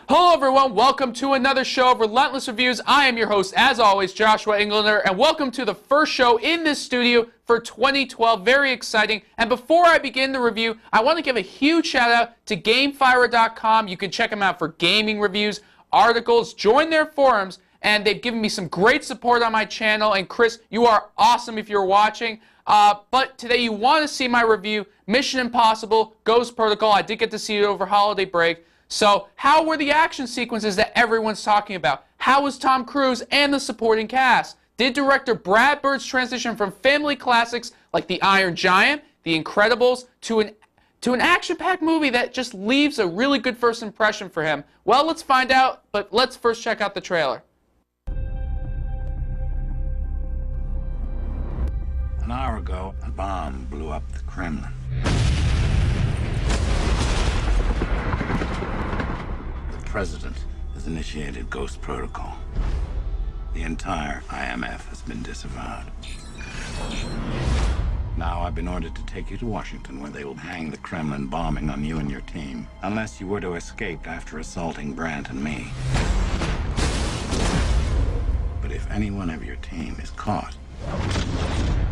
Hello everyone, welcome to another show of Relentless Reviews. I am your host, as always, Joshua Englander, and welcome to the first show in this studio for 2012. Very exciting. And before I begin the review, I want to give a huge shout out to GameFIRA.com. You can check them out for gaming reviews, articles, join their forums, and they've given me some great support on my channel. And Chris, you are awesome if you're watching. But today you want to see my review, Mission Impossible Ghost Protocal. I did get to see it over holiday break. So, how were the action sequences that everyone's talking about? How was Tom Cruise and the supporting cast? Did director Brad Bird's transition from family classics like The Iron Giant, The Incredibles, to an action-packed movie that just leaves a really good first impression for him? Well, let's find out, but let's first check out the trailer. An hour ago, a bomb blew up the Kremlin. The President has initiated Ghost Protocol. The entire IMF has been disavowed. Now I've been ordered to take you to Washington, where they will hang the Kremlin bombing on you and your team, unless you were to escape after assaulting Brandt and me. But if any one of your team is caught,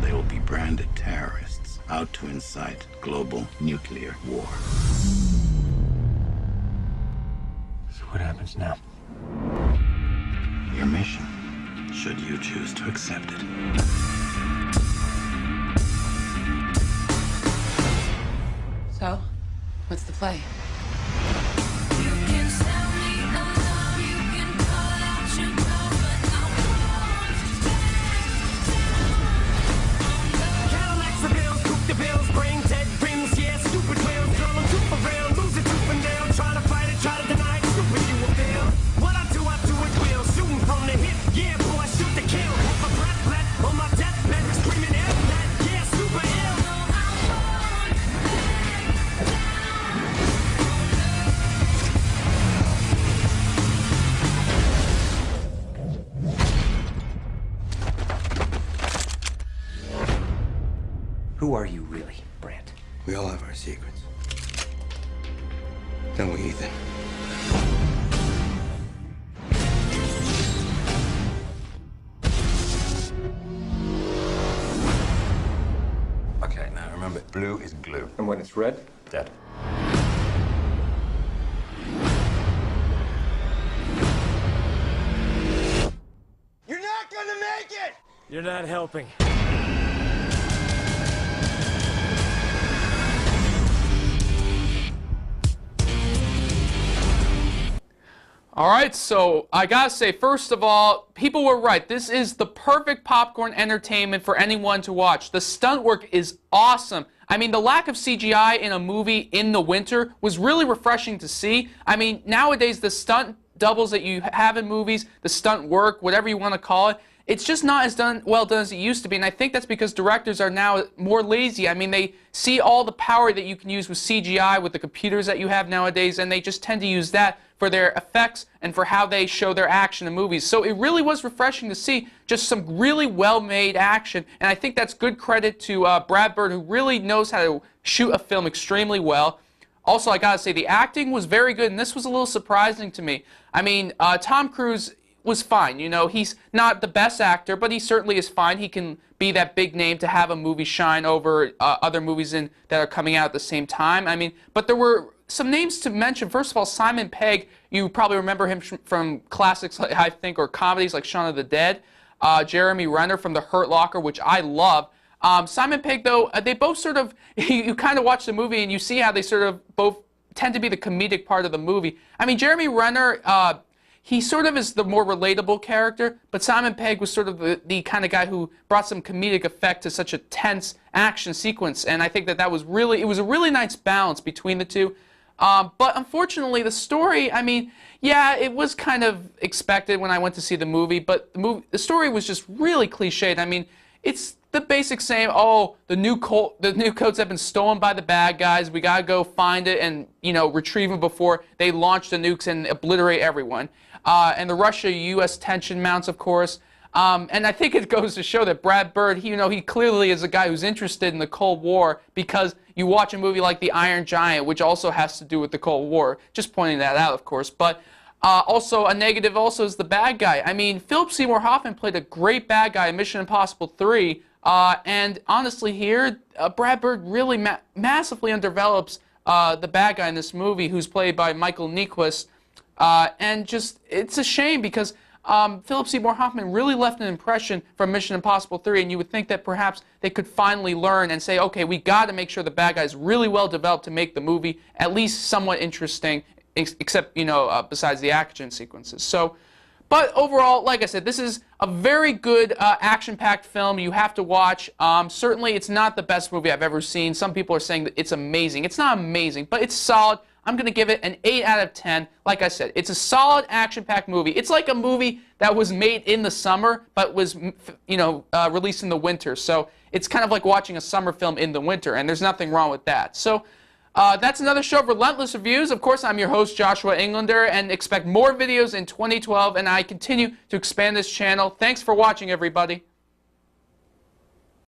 they will be branded terrorists out to incite global nuclear war. What happens now? Your mission, should you choose to accept it. So, what's the play? Who are you really, Brandt? We all have our secrets. Don't we, Ethan? Okay, now remember, blue is glue. And when it's red? Dead. You're not gonna make it! You're not helping. Alright, so I gotta say, first of all, people were right. This is the perfect popcorn entertainment for anyone to watch. The stunt work is awesome. I mean, the lack of CGI in a movie in the winter was really refreshing to see. I mean, nowadays, the stunt doubles that you have in movies, the stunt work, whatever you want to call it, it's just not as well done as it used to be, and I think that's because directors are now more lazy. I mean, they see all the power that you can use with CGI, with the computers that you have nowadays, and they just tend to use that for their effects and for how they show their action in movies. So it really was refreshing to see just some really well-made action, and I think that's good credit to Brad Bird, who really knows how to shoot a film extremely well. Also, I gotta say, the acting was very good, and this was a little surprising to me. I mean, Tom Cruise was fine. You know, he's not the best actor, but he certainly is fine. He can be that big name to have a movie shine over other movies that are coming out at the same time. I mean, but there were some names to mention. First of all, Simon Pegg, you probably remember him from classics, I think, or comedies like Shaun of the Dead. Jeremy Renner from The Hurt Locker, which I love. Simon Pegg, though, they both sort of, you kind of watch the movie and you see how they sort of both tend to be the comedic part of the movie. I mean, Jeremy Renner, he sort of is the more relatable character, but Simon Pegg was sort of the kind of guy who brought some comedic effect to such a tense action sequence, and I think that was really, it was a really nice balance between the two. But unfortunately, the story, I mean, yeah, it was kind of expected when I went to see the movie, but the story was just really cliched. I mean, it's the basic same, oh, the new codes have been stolen by the bad guys, we gotta go find it and, you know, retrieve them before they launch the nukes and obliterate everyone. And the Russia-U.S. tension mounts, of course. And I think it goes to show that Brad Bird, he clearly is a guy who's interested in the Cold War, because you watch a movie like The Iron Giant, which also has to do with the Cold War. Just pointing that out, of course. But Also, a negative also is the bad guy. I mean, Philip Seymour Hoffman played a great bad guy in Mission Impossible 3, and honestly here, Brad Bird really massively underdevelops the bad guy in this movie, who's played by Michael Nyqvist, and just, it's a shame because Philip Seymour Hoffman really left an impression from Mission Impossible 3, and you would think that perhaps they could finally learn and say, okay, we got to make sure the bad guy is really well developed to make the movie at least somewhat interesting, except, you know, besides the action sequences. So, but overall, like I said, this is a very good action-packed film you have to watch. Certainly, it's not the best movie I've ever seen. Some people are saying that it's amazing. It's not amazing, but it's solid. I'm going to give it an 8 out of 10. Like I said, it's a solid action-packed movie. It's like a movie that was made in the summer, but was, you know, released in the winter. So it's kind of like watching a summer film in the winter, and there's nothing wrong with that. So that's another show of Relentless Reviews. Of course, I'm your host, Joshua Englander, and expect more videos in 2012, and I continue to expand this channel. Thanks for watching, everybody.